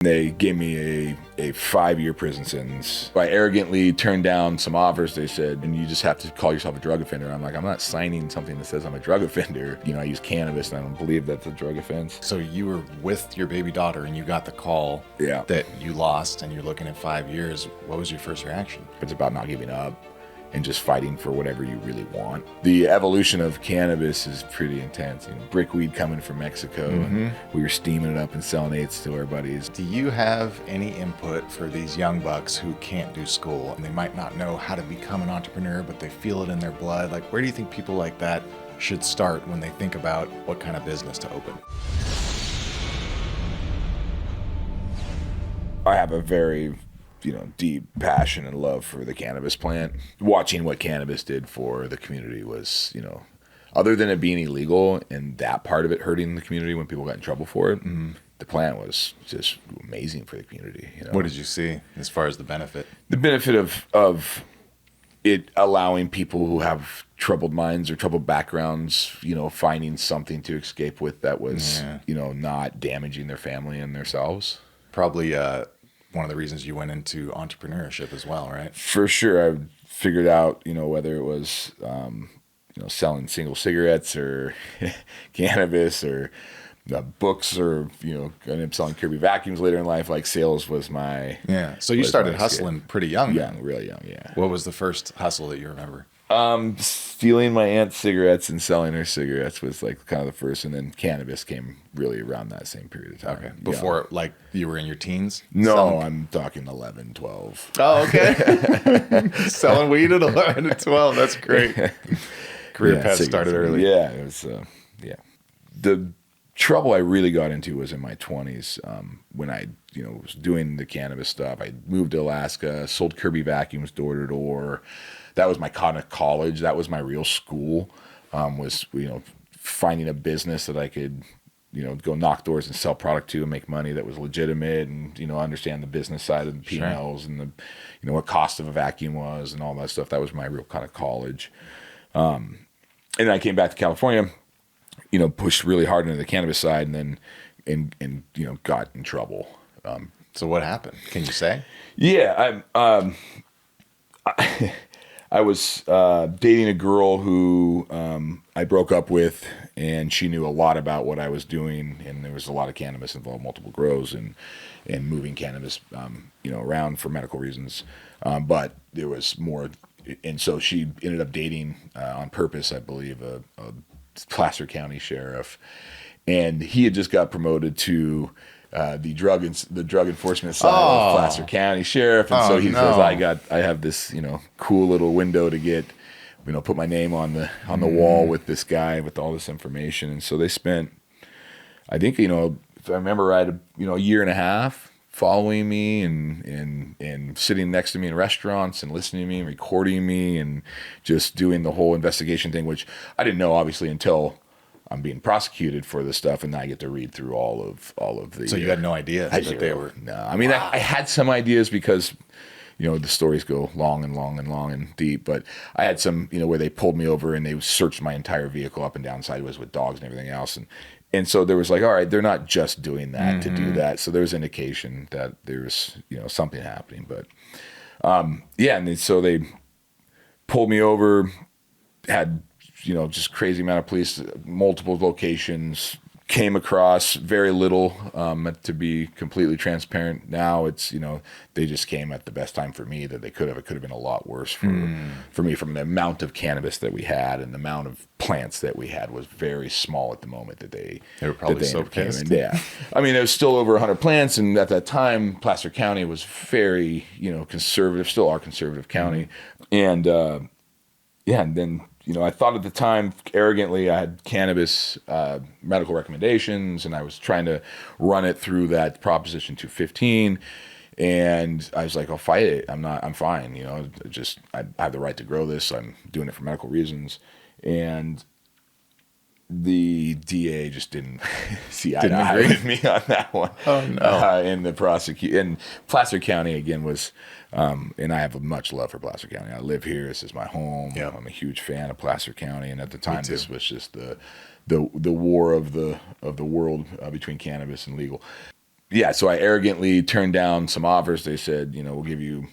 They gave me a 5-year prison sentence. I arrogantly turned down some offers. They said, and you just have to call yourself a drug offender. I'm like, I'm not signing something that says I'm a drug offender. You know, I use cannabis and I don't believe that's a drug offense. So you were with your baby daughter and you got the call that you lost and you're looking at 5 years. What was your first reaction? It's about not giving up and just fighting for whatever you really want. The evolution of cannabis is pretty intense. You know, brickweed coming from Mexico, and we were steaming it up and selling eighths to our buddies. Do you have any input for these young bucks who can't do school and they might not know how to become an entrepreneur, but they feel it in their blood? Like, where do you think people like that should start when they think about what kind of business to open? I have a very deep passion and love for the cannabis plant. Watching what cannabis did for the community was, other than it being illegal and that part of it hurting the community when people got in trouble for it, the plant was just amazing for the community. What did you see as far as the benefit? The benefit of it allowing people who have troubled minds or troubled backgrounds, finding something to escape with that was, not damaging their family and themselves. Probably one of the reasons you went into entrepreneurship as well, right? For sure. I figured out, whether it was, selling single cigarettes or cannabis or books or, ended up selling Kirby vacuums later in life. Like, sales was my... Yeah. So you started hustling pretty young. Young, really young, yeah. What was the first hustle that you remember? Stealing my aunt's cigarettes and selling her cigarettes was like kind of the first, and then cannabis came really around that same period of time. Okay. Before, like, you were in your teens? No, I'm talking 11, 12. Oh, okay. Selling weed at 11 and 12. That's great. Career path started early. Yeah, it was, The trouble I really got into was in my 20s when I, was doing the cannabis stuff. I moved to Alaska, sold Kirby vacuums door to door. That was my kind of college. That was my real school, was, finding a business that I could, go knock doors and sell product to and make money that was legitimate and, understand the business side of the P&Ls and the, what cost of a vacuum was and all that stuff. That was my real kind of college. And then I came back to California, pushed really hard into the cannabis side and then, got in trouble. So what happened? Can you say? Yeah. I was dating a girl who I broke up with, and she knew a lot about what I was doing, and there was a lot of cannabis involved, multiple grows, and moving cannabis, around for medical reasons. But there was more, and so she ended up dating on purpose, I believe, a Placer County sheriff, and he had just got promoted to the drug enforcement side of Placer County Sheriff, and so he says, I have this cool little window to get put my name on the wall with this guy with all this information. And so they spent, I think, if I remember right, a year and a half following me and sitting next to me in restaurants and listening to me and recording me and just doing the whole investigation thing, which I didn't know obviously until I'm being prosecuted for this stuff, and I get to read through all of the. So you had no idea that they were. No, I mean, I had some ideas because, the stories go long and long and long and deep. But I had some, where they pulled me over and they searched my entire vehicle up and down sideways with dogs and everything else, and so there was like, all right, they're not just doing that to do that. So there's indication that there's something happening. But and then, so they pulled me over, had. Just crazy amount of police, multiple locations, came across very little, to be completely transparent. Now it's, they just came at the best time for me that they could have. It could have been a lot worse for me from the amount of cannabis that we had, and the amount of plants that we had was very small at the moment that they were probably so pissed. Yeah. I mean, there was still over 100 plants, and at that time, Placer County was very, conservative, still our conservative county. And, and then, I thought at the time, arrogantly, I had cannabis medical recommendations, and I was trying to run it through that Proposition 215, and I was like, I'll fight it. I'm fine. I have the right to grow this. I'm doing it for medical reasons. And the DA just didn't see eye to eye with me on that one. Oh, no. And Placer County, again, was, and I have much love for Placer County. I live here. This is my home. Yep. I'm a huge fan of Placer County. And at the time, this was just the war of the world between cannabis and legal. yeah, so I arrogantly turned down some offers. They said, you know, we'll give you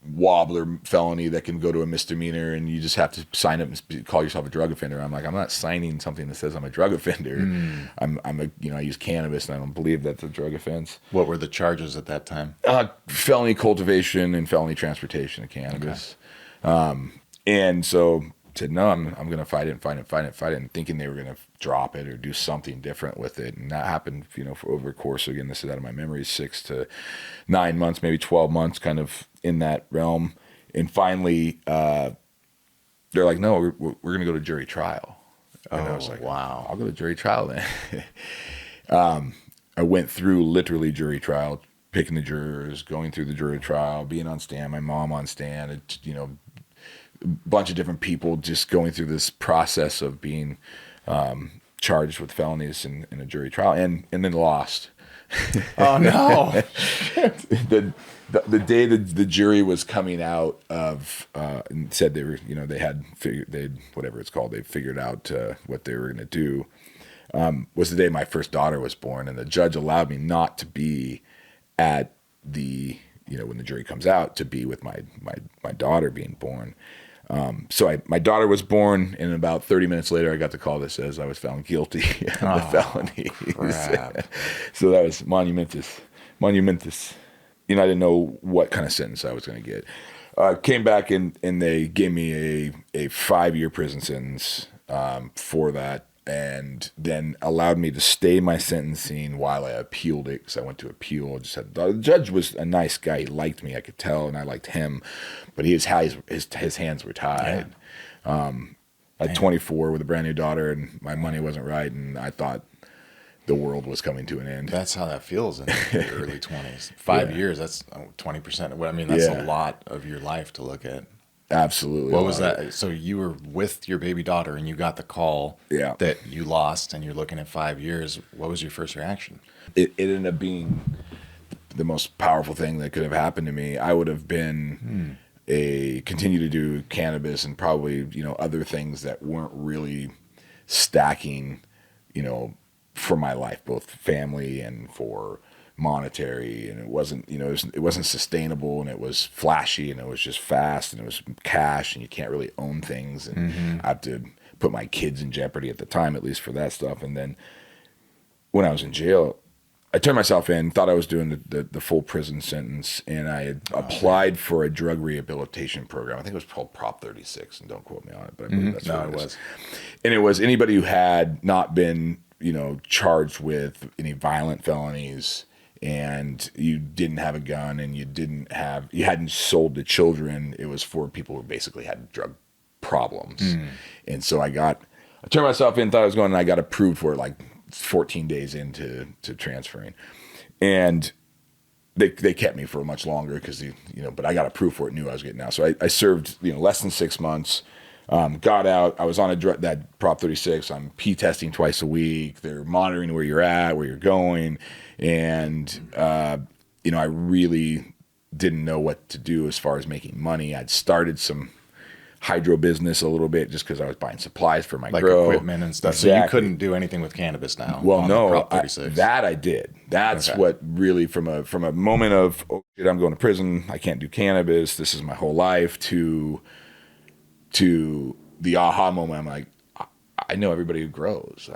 wobbler felony that can go to a misdemeanor, and you just have to sign up and call yourself a drug offender. I'm like, I'm not signing something that says I'm a drug offender. I'm a, you know, I use cannabis, and I don't believe that's a drug offense. What were the charges at that time? Felony cultivation and felony transportation of cannabis. And so said, no, I'm going to fight it, and thinking they were going to drop it or do something different with it. And that happened, you know, for over a course. So again, this is out of my memory, 6 to 9 months, maybe 12 months, kind of in that realm. And finally, they're like, no, we're going to go to jury trial. And I was like, wow. I'll go to jury trial then. I went through literally jury trial, picking the jurors, going through the jury trial, being on stand, my mom on stand, you know, a bunch of different people just going through this process of being charged with felonies in a jury trial, and then lost. Oh no! the day the jury was coming out of and said they were, you know, they'd whatever it's called, they figured out what they were going to do, was the day my first daughter was born, and the judge allowed me not to be at the, you know, when the jury comes out, to be with my daughter being born. So my daughter was born, and about 30 minutes later, I got the call that says I was found guilty of the felony. So that was monumentous. You know, I didn't know what kind of sentence I was going to get. Came back and they gave me a 5-year prison sentence for that, and then allowed me to stay my sentencing while I appealed it, because I went to appeal. The judge was a nice guy. He liked me, I could tell, and I liked him, but his hands were tied. Yeah. At 24 with a brand new daughter, and my money wasn't right, and I thought the world was coming to an end. That's how that feels in the early 20s. 5 years, that's 20%. I mean, that's a lot of your life to look at. Absolutely. What was that? So you were with your baby daughter and you got the call that you lost, and you're looking at 5 years. What was your first reaction? It ended up being the most powerful thing that could have happened to me. I would have been continue to do cannabis and probably, you know, other things that weren't really stacking, you know, for my life, both family and for monetary, and it wasn't, you know, it wasn't sustainable, and it was flashy, and it was just fast, and it was cash, and you can't really own things, and I had to put my kids in jeopardy at the time, at least for that stuff. And then when I was in jail, I turned myself in, thought I was doing the full prison sentence, and I had applied for a drug rehabilitation program. I think it was called Prop 36, and don't quote me on it, but I believe that's what it was. And it was anybody who had not been, you know, charged with any violent felonies, and you didn't have a gun, and you hadn't sold to children. It was for people who basically had drug problems. And so I turned myself in, thought I was going, and I got approved for it like 14 days into transferring. And they kept me for much longer because, you know, but I got approved for it, knew I was getting out. So I served, you know, less than 6 months. Got out. I was on that Prop 36. I'm P testing twice a week. They're monitoring where you're at, where you're going. And, you know, I really didn't know what to do as far as making money. I'd started some hydro business a little bit just because I was buying supplies for my grow. Equipment and stuff. Exactly. So you couldn't do anything with cannabis now. Well, no, Prop 36. that I did. That's what really, from a moment of, oh shit, I'm going to prison, I can't do cannabis, this is my whole life, to the aha moment. I'm like, I know everybody who grows.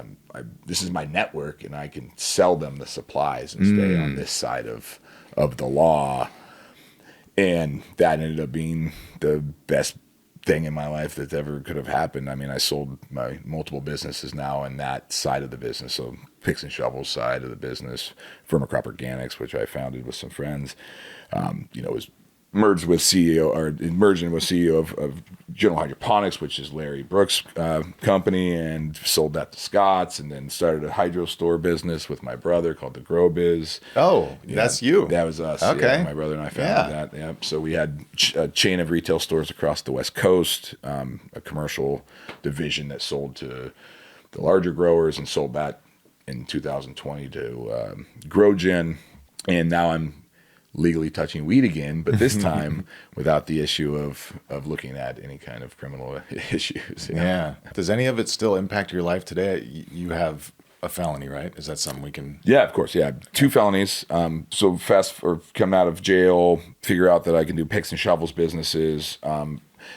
This is my network, and I can sell them the supplies and stay on this side of the law. And that ended up being the best thing in my life that ever could have happened. I mean, I sold my multiple businesses now in that side of the business. So picks and shovels side of the business, Firma Crop Organics, which I founded with some friends, you know, was merged with CEO of General Hydroponics, which is Larry Brooks' company, and sold that to Scott's, and then started a hydro store business with my brother called the Grow Biz. Oh, that's you. That was us. Okay. Yeah, my brother and I founded that. Yeah. So we had a chain of retail stores across the West Coast, a commercial division that sold to the larger growers, and sold that in 2020 to GrowGen. And now I'm legally touching weed again, but this time without the issue of looking at any kind of criminal issues. You know? Yeah. Does any of it still impact your life today? You have a felony, right? Is that something we can? Yeah, of course. Yeah, 2 felonies. So come out of jail, figure out that I can do picks and shovels businesses.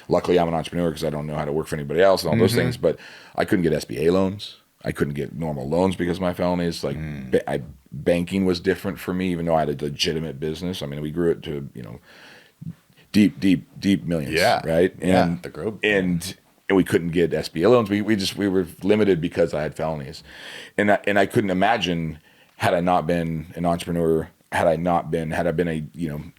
Luckily, I'm an entrepreneur because I don't know how to work for anybody else and all those things. But I couldn't get SBA loans. I couldn't get normal loans because of my felonies. Like banking was different for me, even though I had a legitimate business. I mean, we grew it to deep millions. Yeah, right. And the growth. and we couldn't get SBA loans. We were limited because I had felonies, and I couldn't imagine, had I not been an entrepreneur, had I been a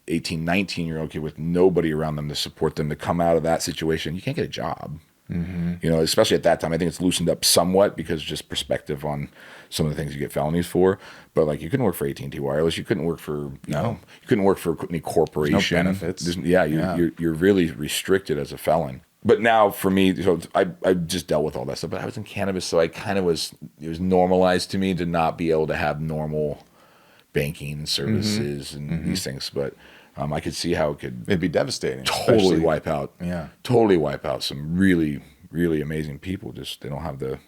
18, 19-year-old kid with nobody around them to support them to come out of that situation. You can't get a job. Especially at that time. I think it's loosened up somewhat because just perspective on some of the things you get felonies for. But like, you couldn't work for AT&T Wireless. You couldn't work for you couldn't work for any corporation. No benefits. You're really restricted as a felon. But now for me, so I just dealt with all that stuff. But I was in cannabis, so it was normalized to me to not be able to have normal banking services and these things. But I could see how It'd be devastating. totally wipe out some really, really amazing people. Just they don't have the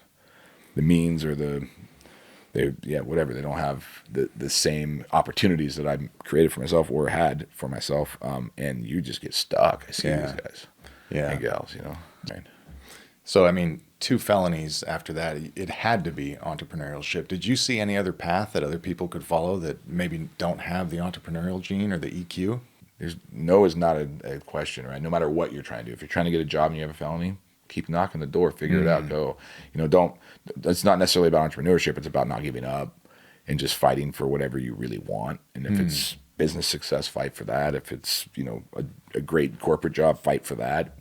means or whatever. They don't have the same opportunities that I've created for myself or had for myself. And you just get stuck. I see these guys and gals, Right. So, I mean, 2 felonies after that, it had to be entrepreneurship. Did you see any other path that other people could follow that maybe don't have the entrepreneurial gene or the EQ? No is not a question, right? No matter what you're trying to do. If you're trying to get a job and you have a felony, keep knocking the door, figure it out, go. It's not necessarily about entrepreneurship. It's about not giving up and just fighting for whatever you really want. And if it's business success, fight for that. If it's, a great corporate job, fight for that,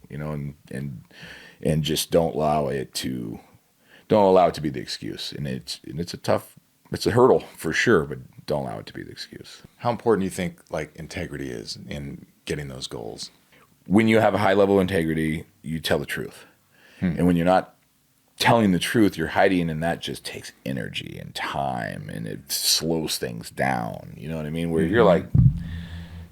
and just don't allow it to be the excuse. And it's a hurdle for sure, but don't allow it to be the excuse. How important do you think like integrity is in getting those goals? When you have a high level of integrity, you tell the truth. And when you're not telling the truth, you're hiding, and that just takes energy and time, and it slows things down. You know what I mean? Where you're like,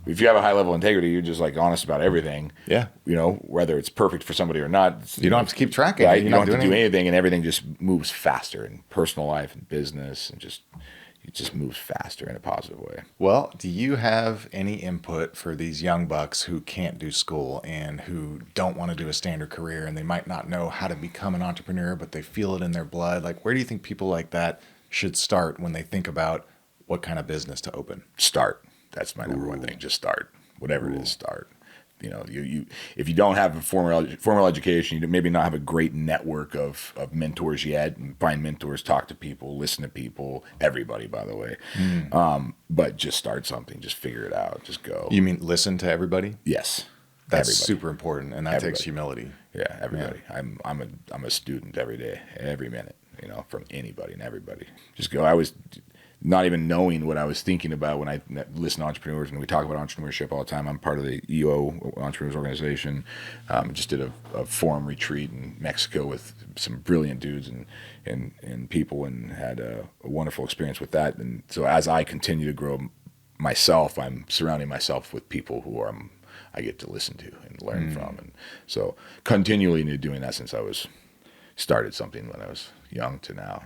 if you have a high level of integrity, you're just like honest about everything. Yeah. Whether it's perfect for somebody or not. You don't have to keep track of it. Right? You don't have to do anything, and everything just moves faster in personal life and business, and it just moves faster in a positive way. Well, do you have any input for these young bucks who can't do school and who don't want to do a standard career, and they might not know how to become an entrepreneur, but they feel it in their blood? Like, where do you think people like that should start when they think about what kind of business to open? Start. That's my number one thing. Just start. Whatever it is, start. If you don't have a formal education, you maybe not have a great network of mentors yet. And find mentors, talk to people, listen to people, everybody, by the way. But just start something. Just figure it out. Just go. You mean listen to everybody? Yes. That's super important, and that takes humility. Yeah, everybody. Yeah. I'm a student every day, every minute. From anybody and everybody. Just go. I was not even knowing what I was thinking about when I listen to entrepreneurs, and we talk about entrepreneurship all the time. I'm part of the EO Entrepreneurs Organization. Just did a forum retreat in Mexico with some brilliant dudes and people, and had a wonderful experience with that. And so as I continue to grow myself, I'm surrounding myself with people who I get to listen to and learn from. And so continually doing that since I started something when I was young to now.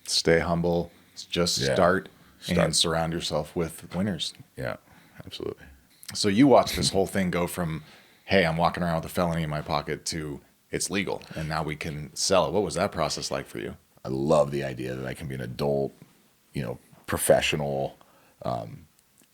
Stay humble. Just start and surround yourself with winners. Yeah, absolutely. So you watch this whole thing go from, hey, I'm walking around with a felony in my pocket, to it's legal and now we can sell it. What was that process like for you? I love the idea that I can be an adult, professional,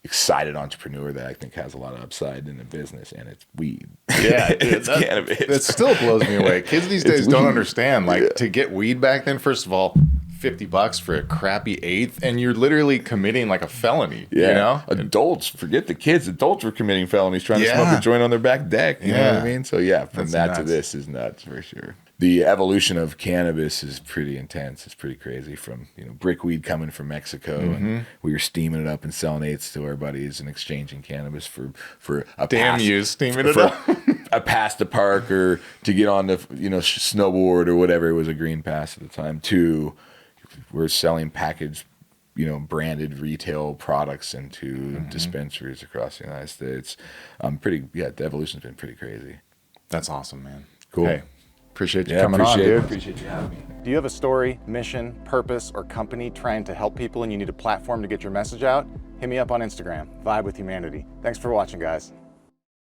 excited entrepreneur that I think has a lot of upside in the business, and it's weed. Yeah, dude, it's cannabis. That still blows me away. Kids these days don't understand. Like, to get weed back then, first of all, $50 for a crappy eighth, and you're literally committing like a felony. Yeah. Adults, forget the kids. Adults were committing felonies trying to smoke a joint on their back deck. You know what I mean? So from that to this is nuts for sure. The evolution of cannabis is pretty intense. It's pretty crazy. From brickweed coming from Mexico, and we were steaming it up and selling eighths to our buddies and exchanging cannabis for a steaming it up. A pass to park or to get on the snowboard or whatever. It was a green pass at the time. We're selling packaged, branded retail products into dispensaries across the United States. The evolution's been pretty crazy. That's awesome, man. Cool. Hey, Appreciate you Yeah, coming on, dude. Appreciate you having me. Do you have a story, mission, purpose, or company trying to help people and you need a platform to get your message out? Hit me up on Instagram, Vibe with Humanity. Thanks for watching, guys.